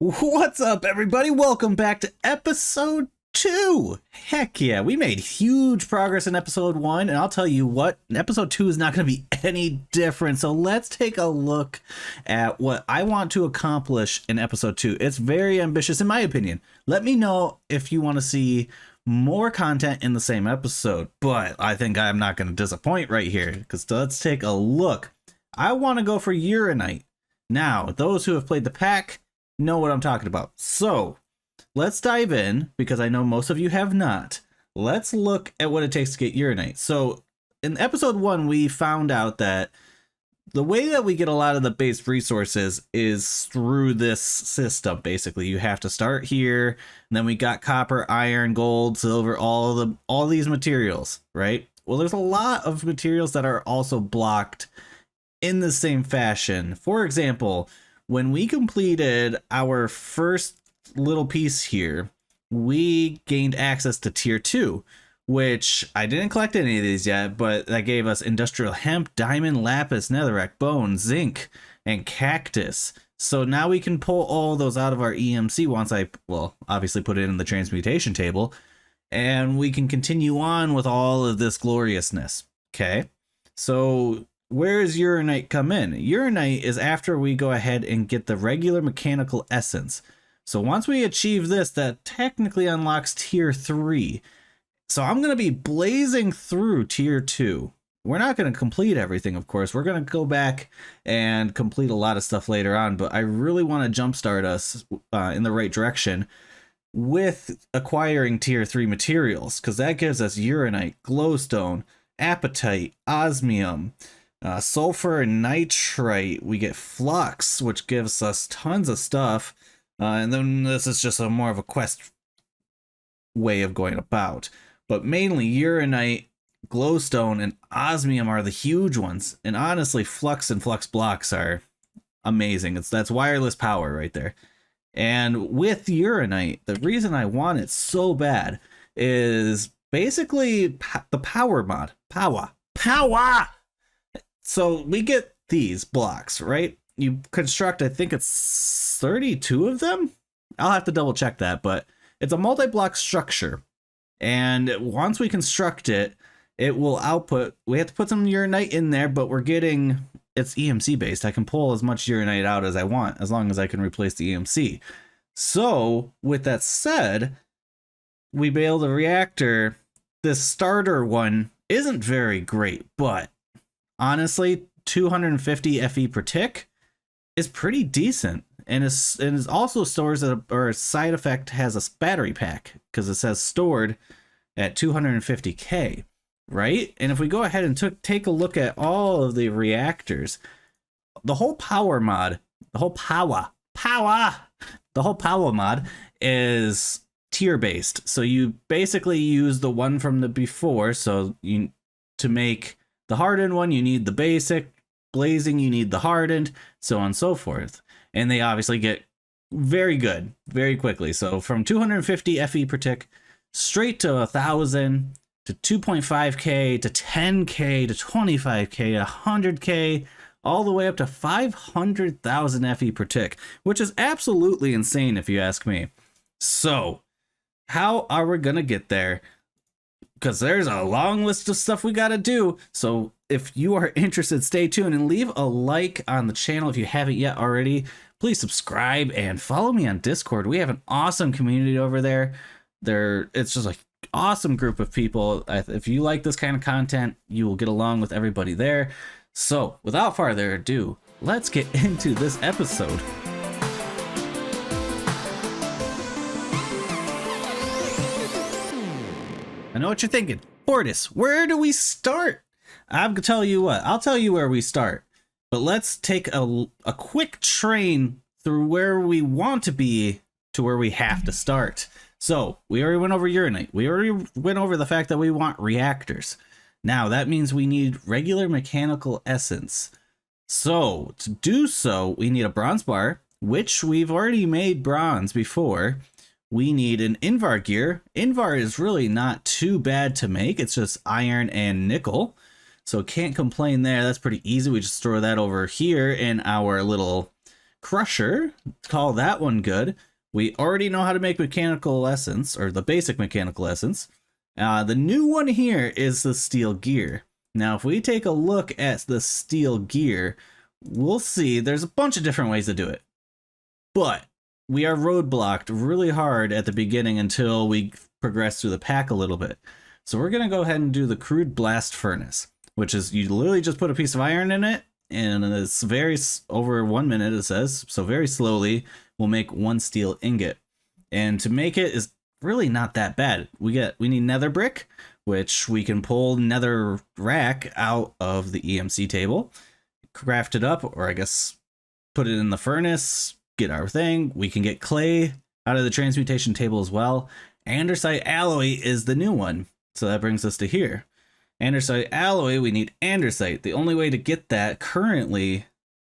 What's up, everybody? Welcome back to episode 2. Heck yeah, we made huge progress in episode 1, and I'll tell you what, episode 2 is not going to be any different. So let's take a look at what I want to accomplish in episode 2. It's very ambitious, in my opinion. Let me know if you want to see more content in the same episode, but I think I'm not going to disappoint right here, because let's take a look. I want to go for Urinite. Now, those who have played the pack know what I'm talking about. So let's dive in, because I know most of you have not. Let's look at what it takes to get Urinite. So in episode 1, we found out that the way that we get a lot of the base resources is through this system. Basically, you have to start here, and then we got copper, iron, gold, silver, all these materials, right? Well, there's a lot of materials that are also blocked in the same fashion. For example, when we completed our first little piece here, we gained access to tier 2, which I didn't collect any of these yet, but that gave us industrial hemp, diamond, lapis, netherrack, bone, zinc, and cactus. So now we can pull all those out of our EMC once I, well, obviously put it in the transmutation table, and we can continue on with all of this gloriousness. Okay, so where does Urinite come in? Urinite is after we go ahead and get the regular mechanical essence. So once we achieve this, that technically unlocks tier 3. So I'm going to be blazing through tier 2. We're not going to complete everything, of course. We're going to go back and complete a lot of stuff later on, but I really want to jumpstart us in the right direction with acquiring tier 3 materials, because that gives us Urinite, glowstone, apatite, osmium, sulfur and nitrite. We get flux, which gives us tons of stuff, and then this is just a more of a quest way of going about. But mainly Urinite, glowstone, and osmium are the huge ones, and honestly flux and flux blocks are amazing. that's wireless power right there. And with Urinite, the reason I want it so bad is basically the power mod. Powah. So we get these blocks, right? You construct, I think it's 32 of them. I'll have to double check that, but it's a multi-block structure. And once we construct it, it will output. We have to put some Urinite in there, but we're getting, it's EMC based. I can pull as much Urinite out as I want, as long as I can replace the EMC. So with that said, we build a reactor. This starter one isn't very great, but honestly, 250 FE per tick is pretty decent, and is also stores or a side effect has a battery pack, because it says stored at 250k, right? And if we go ahead and take a look at all of the reactors, the whole power mod, the whole Powah mod is tier based. So you basically use the one from the before. So to make the hardened one, you need the basic. Blazing, you need the hardened, so on and so forth. And they obviously get very good very quickly. So from 250 FE per tick straight to 1,000 to 2.5k to 10k to 25k to 100k, all the way up to 500,000 FE per tick, which is absolutely insane if you ask me. So how are we gonna get there? Because there's a long list of stuff we gotta do. So if you are interested, stay tuned and leave a like on the channel if you haven't yet already. Please subscribe and follow me on Discord. We have an awesome community over there. It's just an awesome group of people. If you like this kind of content, you will get along with everybody there. So without further ado, let's get into this episode. I know what you're thinking. Fortis, where do we start? I'm gonna tell you what. I'll tell you where we start. But let's take a quick train through where we want to be to where we have to start. So we already went over Urinite. We already went over the fact that we want reactors. Now that means we need regular mechanical essence. So to do so, we need a bronze bar, which we've already made bronze before. We need an Invar gear. Invar is really not too bad to make. It's just iron and nickel. So can't complain there. That's pretty easy. We just throw that over here in our little crusher. Call that one good. We already know how to make mechanical essence, or the basic mechanical essence. The new one here is the steel gear. Now, if we take a look at the steel gear, we'll see there's a bunch of different ways to do it. But we are roadblocked really hard at the beginning until we progress through the pack a little bit. So we're going to go ahead and do the crude blast furnace, which is you literally just put a piece of iron in it, and it's over 1 minute, it says. So very slowly, we'll make one steel ingot. And to make it is really not that bad. We need nether brick, which we can pull nether rack out of the EMC table, craft it up, or I guess put it in the furnace, get our thing. We can get clay out of the transmutation table as well. Andesite alloy is the new one. So that brings us to here. Andesite alloy, we need andesite. The only way to get that currently,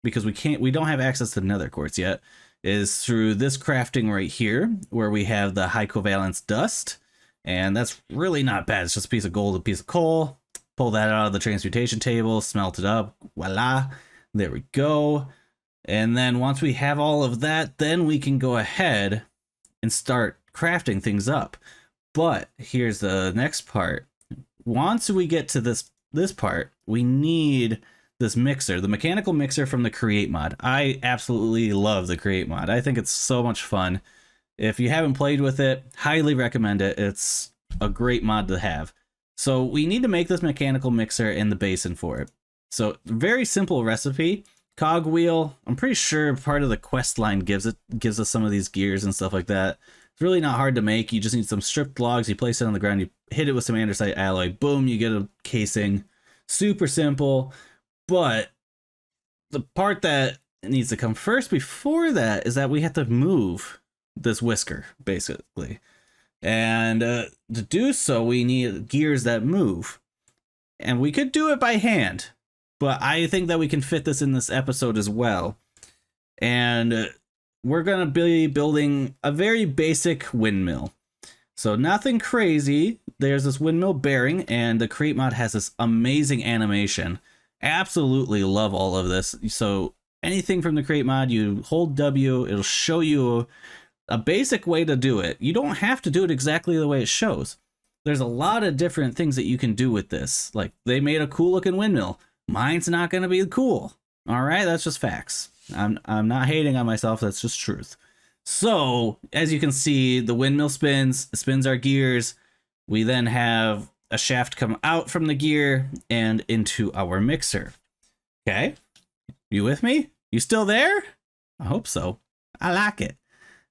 because we don't have access to nether quartz yet, is through this crafting right here, where we have the high covalence dust. And that's really not bad. It's just a piece of gold, a piece of coal. Pull that out of the transmutation table, smelt it up. Voila. There we go. And then once we have all of that, then we can go ahead and start crafting things up. But here's the next part. Once we get to this part, we need this mixer, the mechanical mixer from the Create mod. I absolutely love the Create mod. I think it's so much fun. If you haven't played with it, highly recommend it. It's a great mod to have. So we need to make this mechanical mixer in the basin for it. So very simple recipe. Cogwheel, I'm pretty sure part of the quest line gives us some of these gears and stuff like that. It's really not hard to make. You just need some stripped logs, you place it on the ground, you hit it with some andesite alloy, boom, you get a casing. Super simple. But the part that needs to come first before that is that we have to move this whisker, basically. And to do so, we need gears that move. And we could do it by hand, but I think that we can fit this in this episode as well. And we're going to be building a very basic windmill. So nothing crazy. There's this windmill bearing, and the Create mod has this amazing animation. Absolutely love all of this. So anything from the Create mod, you hold W, it'll show you a basic way to do it. You don't have to do it exactly the way it shows. There's a lot of different things that you can do with this. Like, they made a cool looking windmill. Mine's not going to be cool. All right, that's just facts. I'm not hating on myself. That's just truth. So as you can see, the windmill spins our gears. We then have a shaft come out from the gear and into our mixer. Okay, you with me? You still there? I hope so. I like it.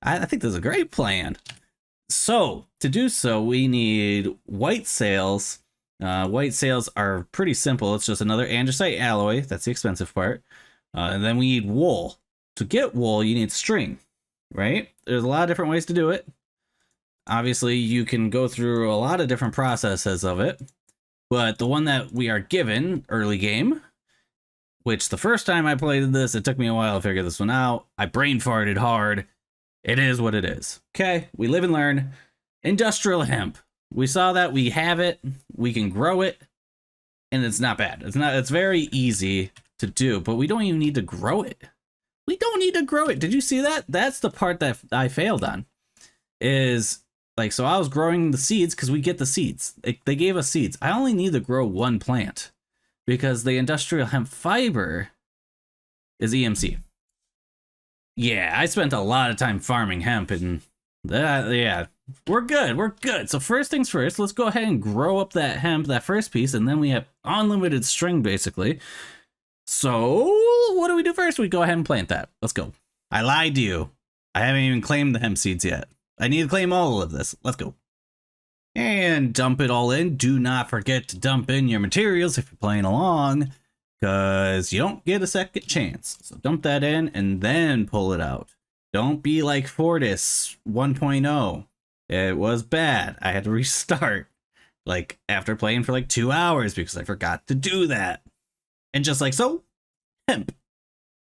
I think this is a great plan. So to do so, we need white sails. White sails are pretty simple. It's just another andesite alloy. That's the expensive part. And then we need wool. To get wool, you need string, right? There's a lot of different ways to do it. Obviously, you can go through a lot of different processes of it. But the one that we are given early game, which the first time I played this, it took me a while to figure this one out. I brain farted hard. It is what it is. Okay, we live and learn. Industrial hemp. We saw that, we have it, we can grow it, and it's not bad. It's very easy to do, but we don't even need to grow it. We don't need to grow it. Did you see that? That's the part that I failed on. Is like, so I was growing the seeds because we get the seeds. They gave us seeds. I only need to grow one plant because the industrial hemp fiber is EMC. Yeah, I spent a lot of time farming hemp, and yeah, we're good. So first things first, let's go ahead and grow up that hemp, that first piece, and then we have unlimited string, basically. So what do we do first? We go ahead and plant that. Let's go. I lied to you. I haven't even claimed the hemp seeds yet. I need to claim all of this. Let's go. And dump it all in. Do not forget to dump in your materials if you're playing along, because you don't get a second chance. So dump that in and then pull it out. Don't be like Fortis 1.0. It was bad. I had to restart like after playing for like 2 hours because I forgot to do that. And just like so, hemp.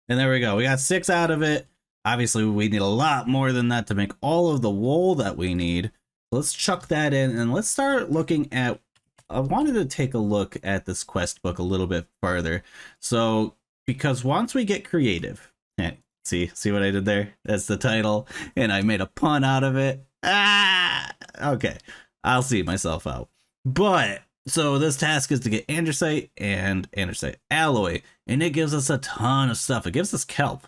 And there we go. We got 6 out of it. Obviously, we need a lot more than that to make all of the wool that we need. Let's chuck that in and let's start looking at... I wanted to take a look at this quest book a little bit further. So, because once we get creative, See what I did there? That's the title, and I made a pun out of it. Okay. I'll see myself out. But so this task is to get andesite and andesite alloy, and it gives us a ton of stuff. It gives us kelp,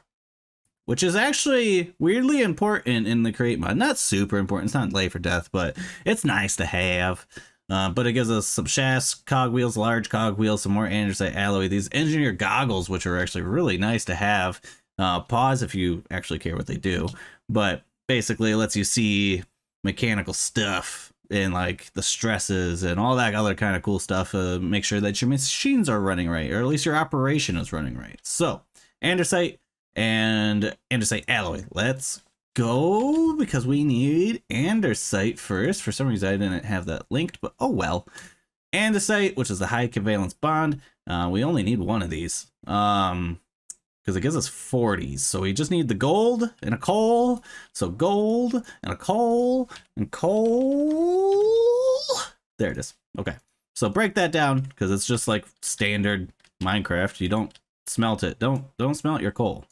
which is actually weirdly important in the create mod. Not super important. It's not life or death, but it's nice to have. But it gives us some shafts, cogwheels, large cogwheels, some more andesite alloy, these engineer goggles, which are actually really nice to have. Pause if you actually care what they do. But basically it lets you see mechanical stuff and like the stresses and all that other kind of cool stuff. Make sure that your machines are running right, or at least your operation is running right. So andesite and andesite alloy. Let's go, because we need andesite first. For some reason I didn't have that linked, but oh well. Andesite, which is the high covalence bond. We only need one of these because it gives us 40s, so we just need the gold and a coal. So gold and a coal and coal. There it is. Okay, so break that down, because it's just like standard Minecraft. You don't smelt it. Don't smelt your coal.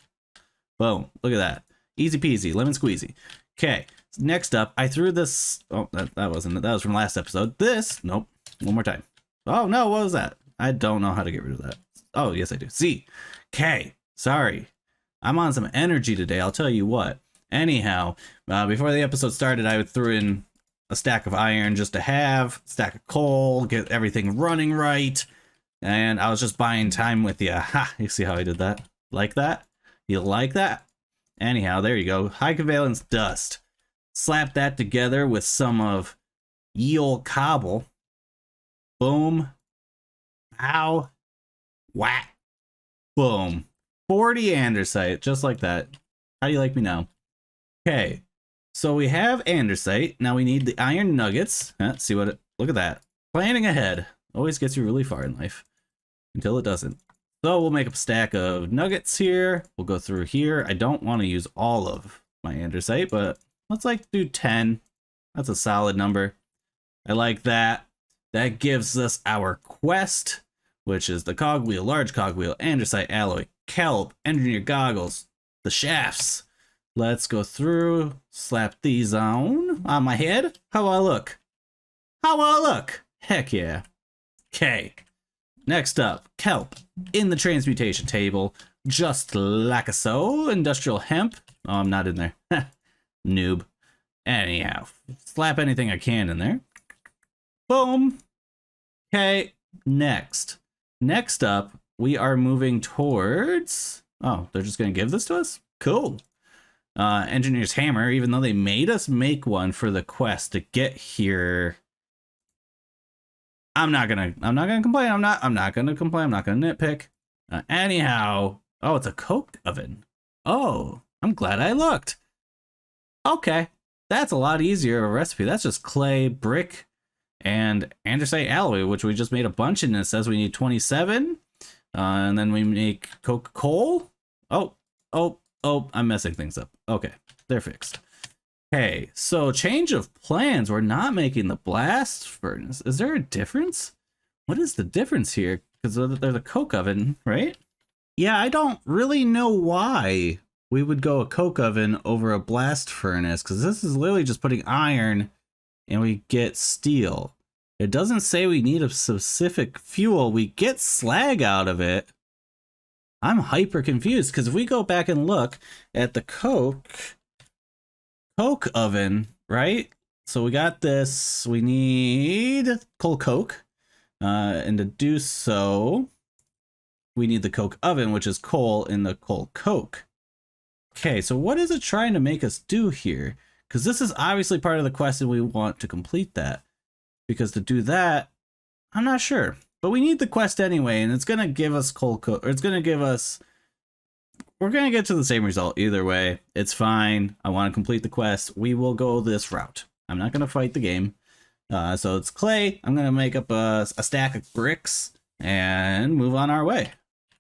Boom, look at that. Easy peasy, lemon squeezy. Okay, next up, I threw this. Oh, that wasn't it. That was from last episode. This, nope, one more time. Oh no, what was that? I don't know how to get rid of that. Oh, yes, I do. C. Okay, sorry. I'm on some energy today, I'll tell you what. Anyhow, before the episode started, I threw in a stack of iron just to have, stack of coal, get everything running right. And I was just buying time with you. Ha, you see how I did that? Like that? You like that? Anyhow, there you go. High covalence dust. Slap that together with some of ye old cobble. Boom. Pow. Whack. Boom. 40 andesite, just like that. How do you like me now? Okay. So we have andesite. Now we need the iron nuggets. See what it, look at that. Planning ahead always gets you really far in life. Until it doesn't. So we'll make a stack of nuggets here. We'll go through here. I don't want to use all of my andesite, but let's like do 10. That's a solid number. I like that. That gives us our quest, which is the cogwheel, large cogwheel, andesite alloy, kelp, engineer goggles, the shafts. Let's go through, slap these on my head. How do I look? How do I look? Heck yeah. Okay. Next up, kelp in the transmutation table, just like a so. Industrial hemp. Oh, I'm not in there. Noob. Anyhow, slap anything I can in there. Boom. Okay, next. Next up, we are moving towards... Oh, they're just going to give this to us? Cool. Engineer's hammer, even though they made us make one for the quest to get here... I'm not gonna complain. I'm not gonna complain. I'm not gonna nitpick. Anyhow, oh, it's a coke oven. Oh, I'm glad I looked. Okay, that's a lot easier of a recipe. That's just clay, brick, and andesite alloy, which we just made a bunch in. It says we need 27, and then we make coke coal. Oh, I'm messing things up. Okay, they're fixed. Okay, so change of plans. We're not making the blast furnace. Is there a difference? What is the difference here? Because there's a coke oven, right? Yeah, I don't really know why we would go a coke oven over a blast furnace, because this is literally just putting iron and we get steel. It doesn't say we need a specific fuel. We get slag out of it. I'm hyper confused, because if we go back and look at the coke oven, right? So we got this. We need coal coke, and to do so, we need the coke oven, which is coal in the coal coke. Okay, so what is it trying to make us do here? Because this is obviously part of the quest, and we want to complete that. Because to do that, I'm not sure, but we need the quest anyway, and it's gonna give us coal coke, or it's gonna give us. We're going to get to the same result either way. It's fine. I want to complete the quest. We will go this route. I'm not going to fight the game. So it's clay. I'm going to make up a stack of bricks and move on our way.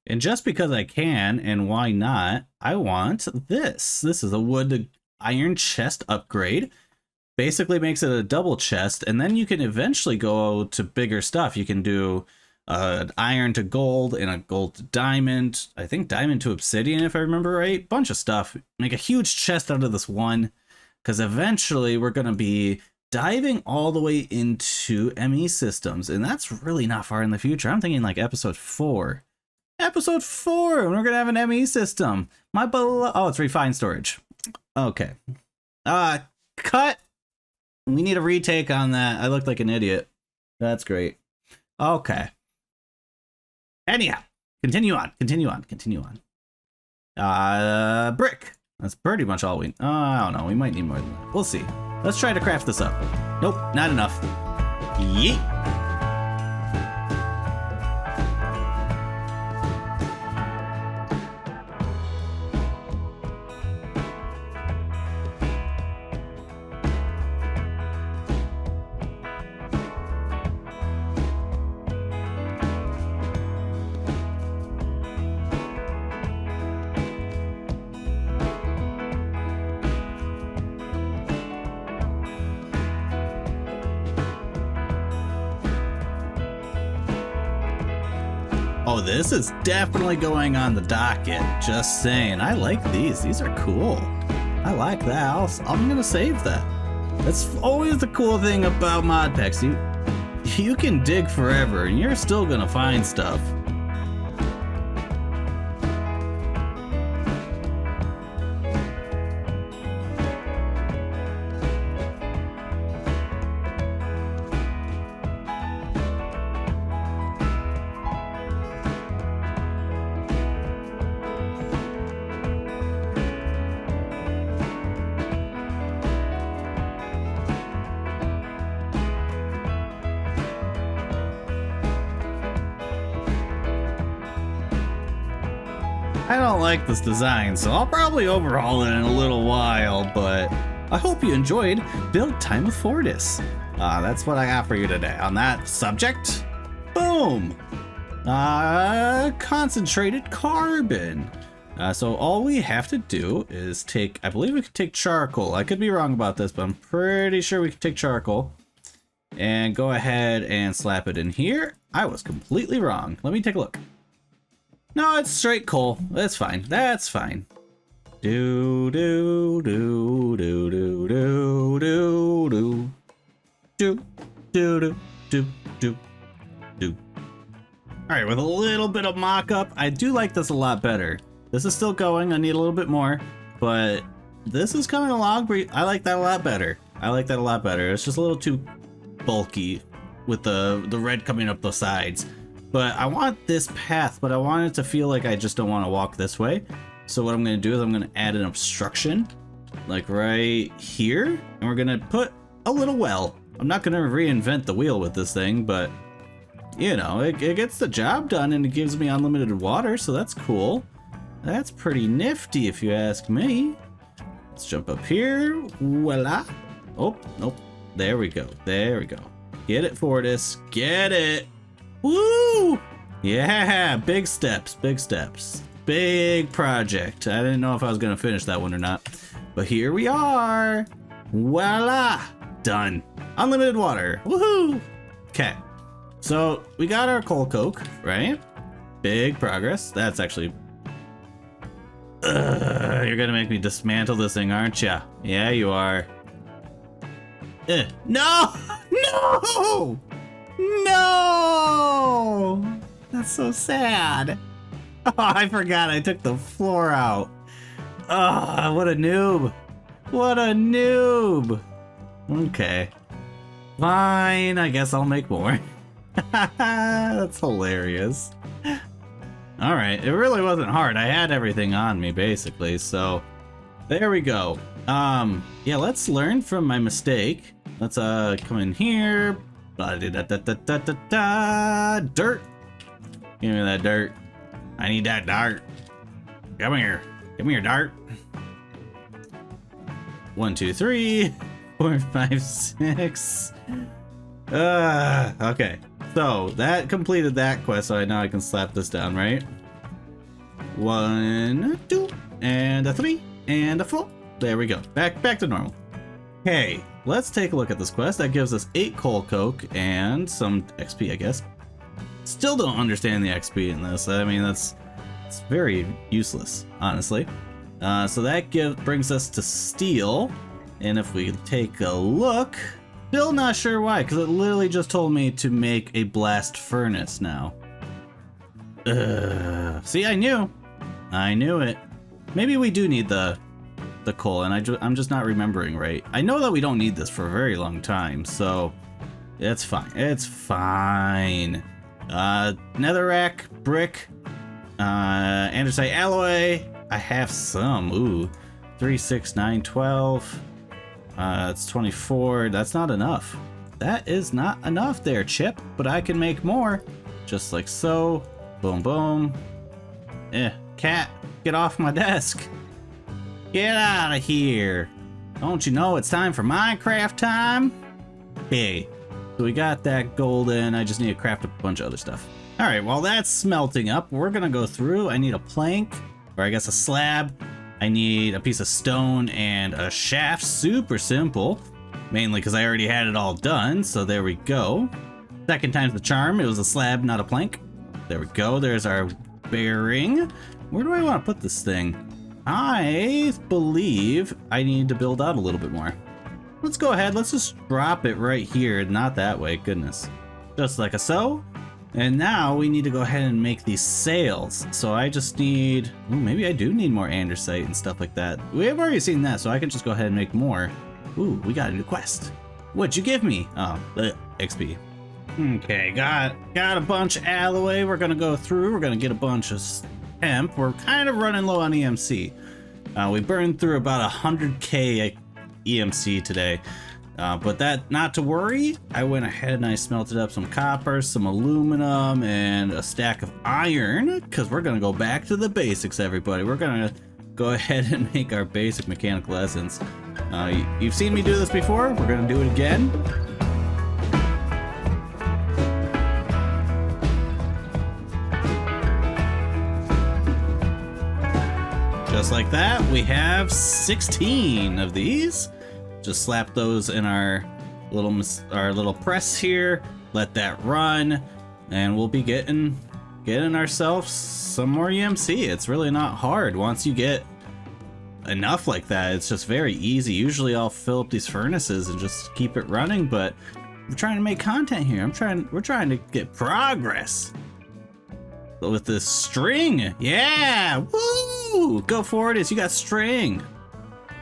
And just because I can, and why not, I want this. This is a wood to iron chest upgrade. Basically makes it a double chest, and then you can eventually go to bigger stuff. You can do iron to gold and a gold to diamond. I think diamond to obsidian, if I remember right. Bunch of stuff. Make a huge chest out of this one, because eventually we're going to be diving all the way into ME systems, and that's really not far in the future. I'm thinking like episode 4. Episode 4, and we're going to have an ME system. Oh, it's refined storage. Okay. Cut. We need a retake on that. I looked like an idiot. That's great. Okay. Anyhow, continue on. Brick. That's pretty much all we... I don't know. We might need more than that. We'll see. Let's try to craft this up. Nope, not enough. Yeet. Oh, this is definitely going on the docket. Just saying. I like these. These are cool. I like that. I'm gonna save that. That's always the cool thing about mod packs. You can dig forever and you're still gonna find stuff. I don't like this design, so I'll probably overhaul it in a little while, but I hope you enjoyed Build Time with Fortis. That's what I got for you today on that subject. Boom! Concentrated carbon. So all we have to do is take, I believe we could take charcoal. I could be wrong about this, but I'm pretty sure we could take charcoal and go ahead and slap it in here. I was completely wrong. Let me take a look. No, it's straight coal. That's fine. That's fine. Do do do do do do do do do do do do do. All right, with a little bit of mock-up, I do like this a lot better. This is still going. I need a little bit more, but this is coming along. I like that a lot better. I like that a lot better. It's just a little too bulky with the red coming up the sides. But I want this path, but I want it to feel like I just don't want to walk this way. So what I'm going to do is I'm going to add an obstruction, like right here. And we're going to put a little well. I'm not going to reinvent the wheel with this thing, but, you know, it gets the job done and it gives me unlimited water, so that's cool. That's pretty nifty if you ask me. Let's jump up here. Voila. Oh, nope. There we go. There we go. Get it, Fortis. Get it. Woo! Yeah, big steps, big steps. Big project. I didn't know if I was gonna finish that one or not, but here we are. Voila! Done. Unlimited water. Woohoo! Okay, so we got our coal coke, right? Big progress. That's actually... you're gonna make me dismantle this thing, aren't ya? Yeah, you are. No! No! No! That's so sad. Oh, I forgot I took the floor out. Oh, what a noob. What a noob. Okay. Fine, I guess I'll make more. That's hilarious. Alright, it really wasn't hard. I had everything on me, basically, so... There we go. Yeah, let's learn from my mistake. Let's, come in here. Dirt. Give me that dirt. I need that dirt. Come here. Give me your dirt. 1, 2, 3, 4, 5, 6. Okay. So that completed that quest. So now I can slap this down, right? 1, 2, and a 3, and a 4. There we go. Back to normal. Okay. Let's take a look at this quest. That gives us 8 coal coke and some XP, I guess. Still don't understand the XP in this. I mean, it's very useless, honestly. So that brings us to steel. And if we take a look, still not sure why, because it literally just told me to make a blast furnace now. See, I knew it. Maybe we do need the coal, and I'm just not remembering right. I know that we don't need this for a very long time, so it's fine. It's fine. Netherrack, brick, andesite alloy. I have some. Ooh, 3, 6, 9, 12. It's 24. That's not enough. That is not enough there, Chip, but I can make more. Just like so. Boom, boom. Cat, get off my desk. Get out of here. Don't you know it's time for Minecraft time? Hey, so we got that golden. I just need to craft a bunch of other stuff. All right, while that's smelting up, we're gonna go through. I need a plank, or I guess a slab. I need a piece of stone and a shaft. Super simple, mainly because I already had it all done. So there we go. Second time's the charm. It was a slab, not a plank. There we go. There's our bearing. Where do I want to put this thing? I believe I need to build out a little bit more. Let's go ahead. Let's just drop it right here. Not that way. Goodness. Just like so. And now we need to go ahead and make these sails. So I just need... Ooh, maybe I do need more andesite and stuff like that. We have already seen that, so I can just go ahead and make more. Ooh, we got a new quest. What'd you give me? Oh, XP. Okay, got a bunch of alloy. We're gonna go through. We're gonna get a bunch of hemp. We're kind of running low on EMC. We burned through about 100k EMC today. But that, not to worry, I went ahead and I smelted up some copper, some aluminum, and a stack of iron, because we're going to go back to the basics, everybody. We're going to go ahead and make our basic mechanical essence. You've seen me do this before. We're going to do it again. Just like that, we have 16 of these. Just slap those in our little press here. Let that run, and we'll be getting ourselves some more EMC. It's really not hard once you get enough like that. It's just very easy. Usually I'll fill up these furnaces and just keep it running, but we're trying to make content here. We're trying to get progress with this string. Yeah, woo! Go for it. You got string.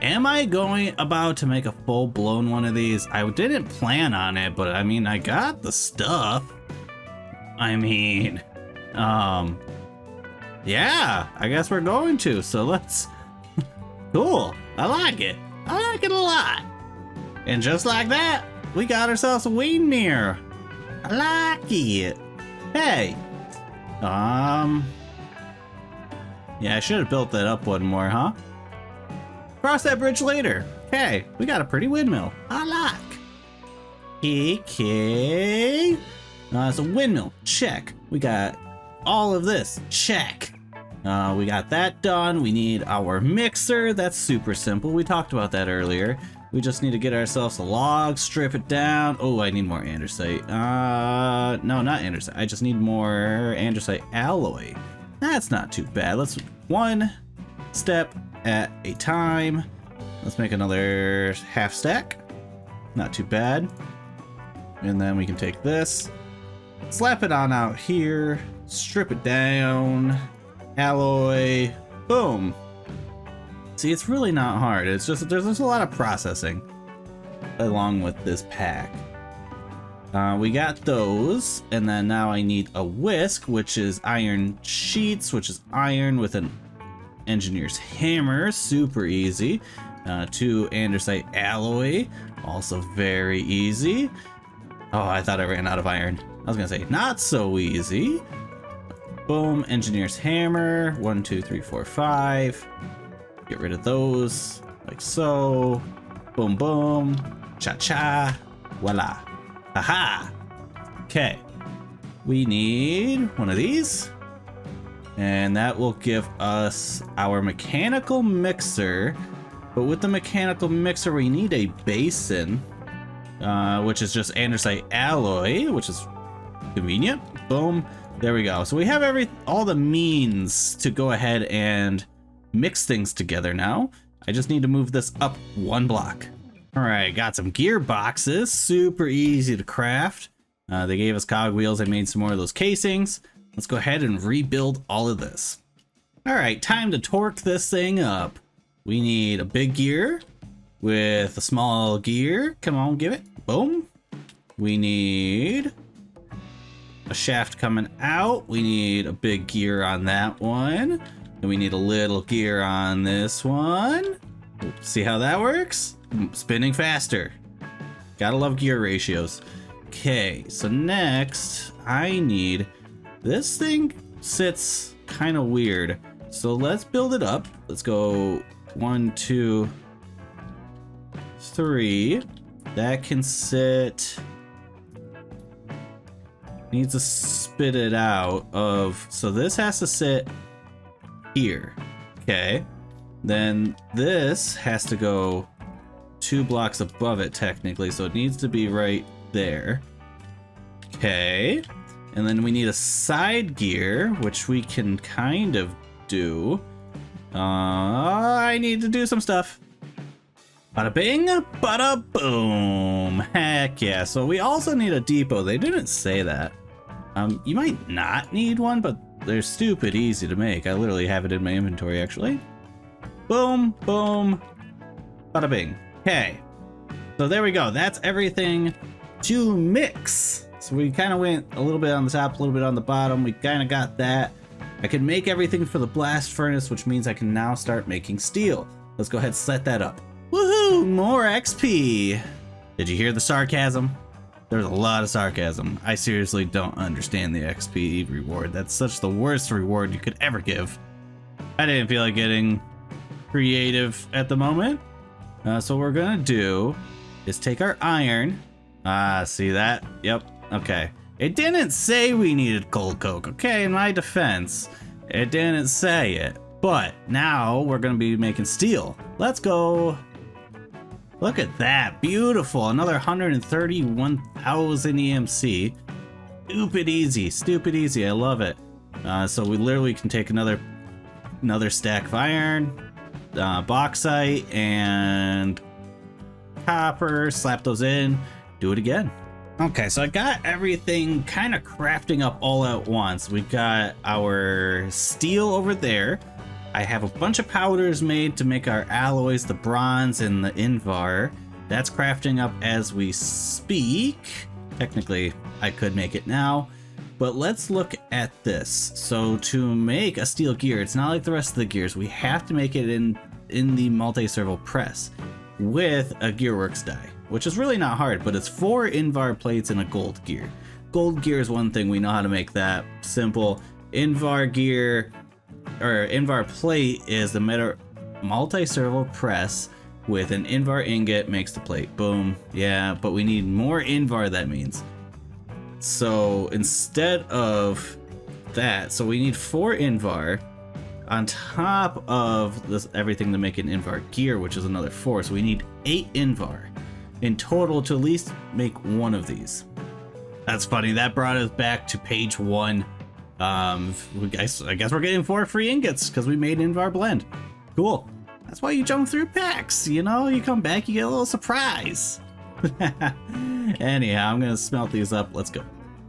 Am I about to make a full-blown one of these? I didn't plan on it, but I mean, I got the stuff. I mean, yeah, I guess we're going to, so let's... Cool, I like it. I like it a lot. And just like that, we got ourselves a windmere. I like it. Hey, yeah, I should have built that up one more, huh? Cross that bridge later. Okay, we got a pretty windmill. I like. Okay. It's a windmill. Check. We got all of this. Check. We got that done. We need our mixer. That's super simple. We talked about that earlier. We just need to get ourselves a log, strip it down. Oh, I need more andesite. No, not andesite. I just need more andesite alloy. That's not too bad. Let's one step at a time. Let's make another half stack. Not too bad. And then we can take this, slap it on out here, strip it down, alloy, boom. See, it's really not hard. It's just there's a lot of processing along with this pack. We got those, and then now I need a whisk, which is iron sheets, which is iron with an engineer's hammer, super easy. 2 andesite alloy, also very easy. Oh, I thought I ran out of iron. I was gonna say not so easy. Boom, engineer's hammer. 1, 2, 3, 4, 5. Get rid of those like so. Boom, boom, cha cha, voila. Haha. Okay, we need one of these. And that will give us our mechanical mixer. But with the mechanical mixer, we need a basin, which is just andesite alloy, which is convenient. Boom. There we go. So we have all the means to go ahead and mix things together now. I just need to move this up 1 block. All right, got some gearboxes. Super easy to craft. They gave us cogwheels. I made some more of those casings. Let's go ahead and rebuild all of this. All right, time to torque this thing up. We need a big gear with a small gear. Come on, give it. Boom. We need a shaft coming out. We need a big gear on that one. And we need a little gear on this one. See how that works? Spinning faster. Gotta love gear ratios. Okay, so next I need, this thing sits kind of weird. So let's build it up. Let's go 1, 2, 3. That can sit. Needs to spit it out of, so this has to sit here. Okay. Then this has to go 2 blocks above it technically, so it needs to be right there. Okay. And then we need a side gear, which we can kind of do. I need to do some stuff. Bada bing, bada boom. Heck yeah. So we also need a depot. They didn't say that. You might not need one, but they're stupid easy to make. I literally have it in my inventory actually. Boom, boom, bada bing. Okay. So there we go. That's everything to mix. So we kind of went a little bit on the top, a little bit on the bottom. We kind of got that. I can make everything for the blast furnace, which means I can now start making steel. Let's go ahead and set that up. Woohoo! More XP! Did you hear the sarcasm? There's a lot of sarcasm. I seriously don't understand the XP reward. That's such the worst reward you could ever give. I didn't feel like getting creative at the moment. So what we're gonna do is take our iron. See that? Yep. Okay. It didn't say we needed coal coke, okay? In my defense, it didn't say it. But now we're gonna be making steel. Let's go. Look at that, beautiful. Another 131,000 EMC. Stupid easy, I love it. So we literally can take another stack of iron, bauxite, and copper, slap those in, do it again. Okay, so I got everything kind of crafting up all at once. We've got our steel over there. I have a bunch of powders made to make our alloys, the bronze and the invar. That's crafting up as we speak. Technically, I could make it now, but let's look at this. So to make a steel gear, it's not like the rest of the gears. We have to make it in the multi-servo press with a gearworks die, which is really not hard, but it's 4 invar plates and a gold gear. Gold gear is one thing, we know how to make that simple. Invar gear, or invar plate, is the multi-servo press with an invar ingot makes the plate. Boom. Yeah, but we need more invar, that means. So instead of that, so we need 4 invar on top of this everything to make an invar gear, which is another 4. So we need 8 invar in total to at least make one of these. That's funny. That brought us back to page 1. I guess we're getting 4 free ingots because we made invar blend. Cool. That's why you jump through packs, you know? You come back, you get a little surprise. Anyhow, I'm gonna smelt these up. Let's go.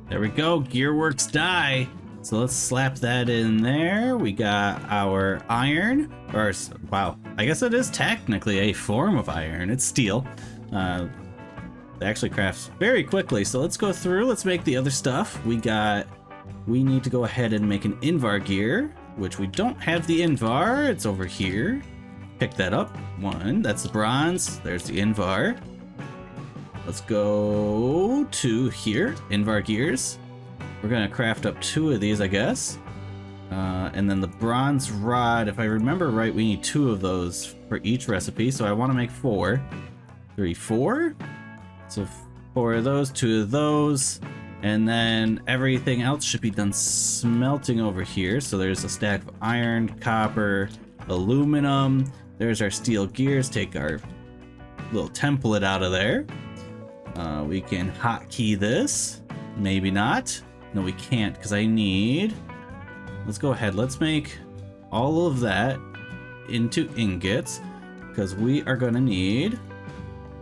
There we go. Gearworks die. So let's slap that in there. We got our iron, or wow, I guess it is technically a form of iron. It's steel. It actually crafts very quickly. So let's go through. Let's make the other stuff. We need to go ahead and make an invar gear, which we don't have the invar. It's over here. Pick that up. 1. That's the bronze. There's the invar. Let's go to here. Invar gears. We're gonna craft up 2 of these, I guess. And then the bronze rod, if I remember right, we need 2 of those for each recipe. So I want to make 4. 3, 4. So 4 of those, 2 of those. And then everything else should be done smelting over here. So there's a stack of iron, copper, aluminum. There's our steel gears. Take our little template out of there. We can hotkey this. Maybe not. No, we can't, because I need... Let's go ahead. Let's make all of that into ingots, because we are going to need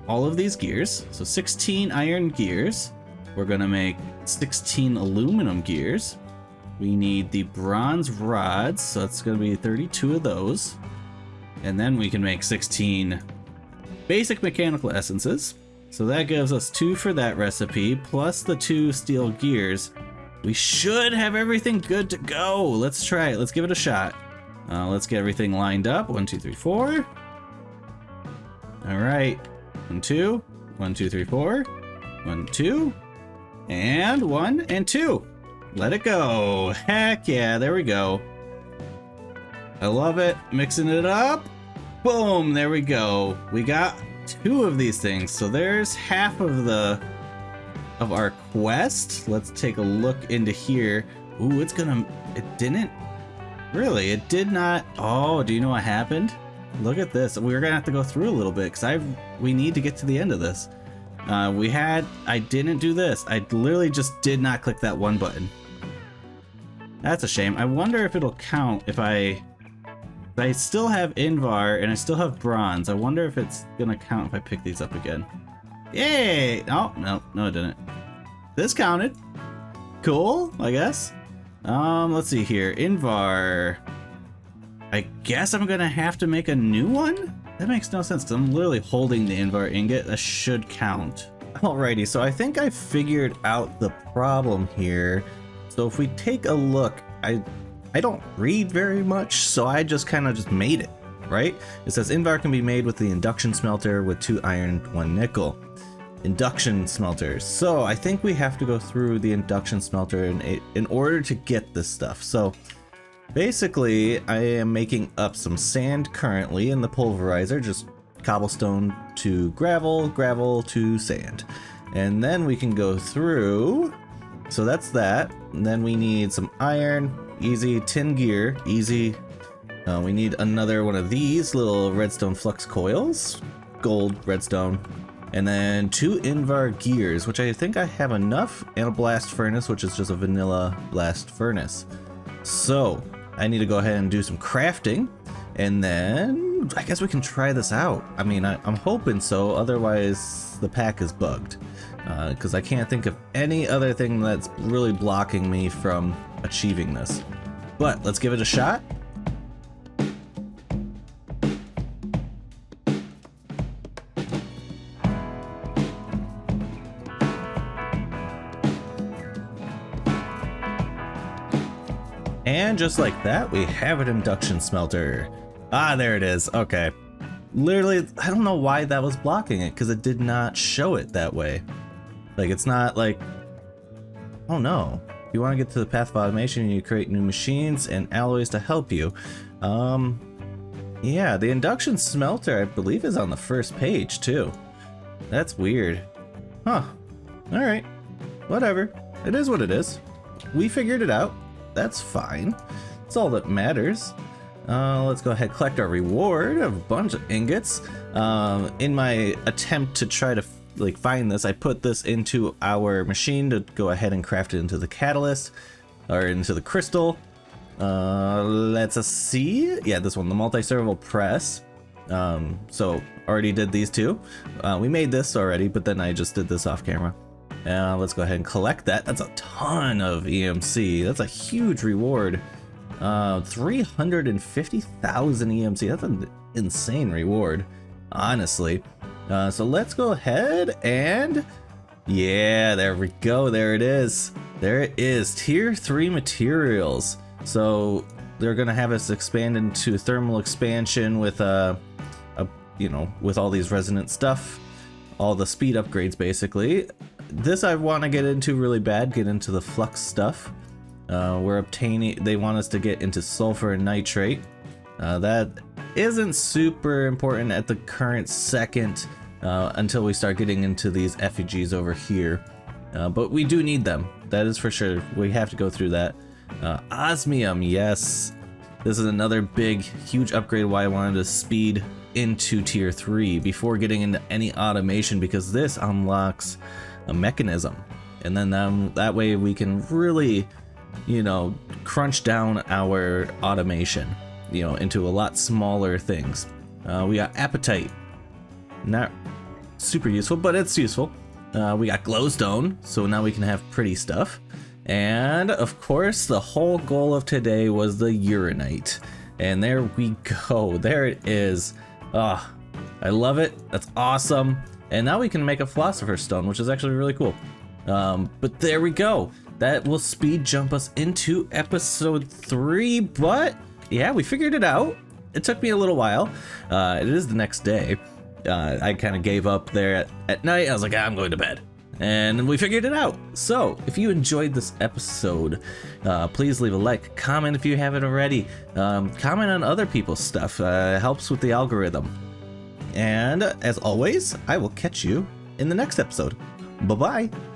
all of these gears. So 16 iron gears. We're going to make 16 aluminum gears. We need the bronze rods, so that's going to be 32 of those. And then we can make 16 basic mechanical essences. So that gives us 2 for that recipe, plus the 2 steel gears. We should have everything good to go. Let's try it. Let's give it a shot. Let's get everything lined up. 1, 2, 3, 4. All right. 1, 2. 1, 2, 3, 4. 1, 2. And 1 and 2. Let it go. Heck yeah. There we go. I love it. Mixing it up. Boom. There we go. We got 2 of these things. So there's half of our quest. Let's take a look into here. Ooh, it didn't really, it did not. Oh, do you know what happened? Look at this. We're gonna have to go through a little bit because we need to get to the end of this. I didn't do this. I literally just did not click that one button. That's a shame. I wonder if it'll count if I still have Invar and I still have bronze. I wonder if it's gonna count if I pick these up again. Yay! Oh, no, it didn't. This counted. Cool, I guess. Let's see here. Invar. I guess I'm gonna have to make a new one? That makes no sense because I'm literally holding the Invar ingot. That should count. Alrighty, so I think I figured out the problem here. So if we take a look, I don't read very much, so I just kind of just made it, right? It says Invar can be made with the induction smelter with 2 iron, 1 nickel. Induction smelter. So I think we have to go through the induction smelter in order to get this stuff. So basically, I am making up some sand currently in the pulverizer, just cobblestone to gravel, gravel to sand. And then we can go through. So that's that. And then we need some iron, easy, tin gear, easy. We need another one of these little redstone flux coils, gold, redstone. And then 2 Invar gears, which I think I have enough, and a blast furnace, which is just a vanilla blast furnace. So I need to go ahead and do some crafting, and then I guess we can try this out. I mean, I'm hoping so, otherwise the pack is bugged. Because I can't think of any other thing that's really blocking me from achieving this. But let's give it a shot. And just like that, we have an induction smelter. Ah, there it is. Okay. Literally, I don't know why that was blocking it, because it did not show it that way. Like, it's not like... Oh no. If you want to get to the path of automation, you create new machines and alloys to help you. Yeah, the induction smelter, I believe, is on the first page, too. That's weird. Huh. Alright. Whatever. It is what it is. We figured it out. That's fine. That's all that matters. Let's go ahead and collect our reward of a bunch of ingots. In my attempt to try to find this, I put this into our machine to go ahead and craft it into the catalyst or into the crystal. Let's see. Yeah, this one, the multi-serval press. So already did these two. We made this already, but then I just did this off camera. Let's go ahead and collect that. That's a ton of EMC. That's a huge reward. 350,000 EMC. That's an insane reward, honestly. So let's go ahead and... Yeah, there we go. There it is. There it is. Tier 3 materials. So they're going to have us expand into thermal expansion with, with all these resonant stuff. All the speed upgrades, basically. This I want to get into really bad, get into the flux stuff. They want us to get into sulfur and nitrate. That isn't super important at the current second until we start getting into these effigies over here. But we do need them, that is for sure. We have to go through that. Osmium, yes. This is another big, huge upgrade why I wanted to speed into tier 3 before getting into any automation, because this unlocks a mechanism. And then that way we can really, you know, crunch down our automation, you know, into a lot smaller things. We got appetite. Not super useful, but it's useful. We got glowstone, so now we can have pretty stuff. And of course, the whole goal of today was the Urinite. And there we go. There it is. Ah, I love it. That's awesome. And now we can make a philosopher's stone, which is actually really cool. But there we go. That will speed jump us into episode 3. But yeah, we figured it out. It took me a little while. It is the next day. I kind of gave up there at night. I was like, I'm going to bed. And we figured it out. So if you enjoyed this episode, please leave a like, comment if you haven't already. Comment on other people's stuff. It helps with the algorithm. And as always, I will catch you in the next episode. Bye-bye.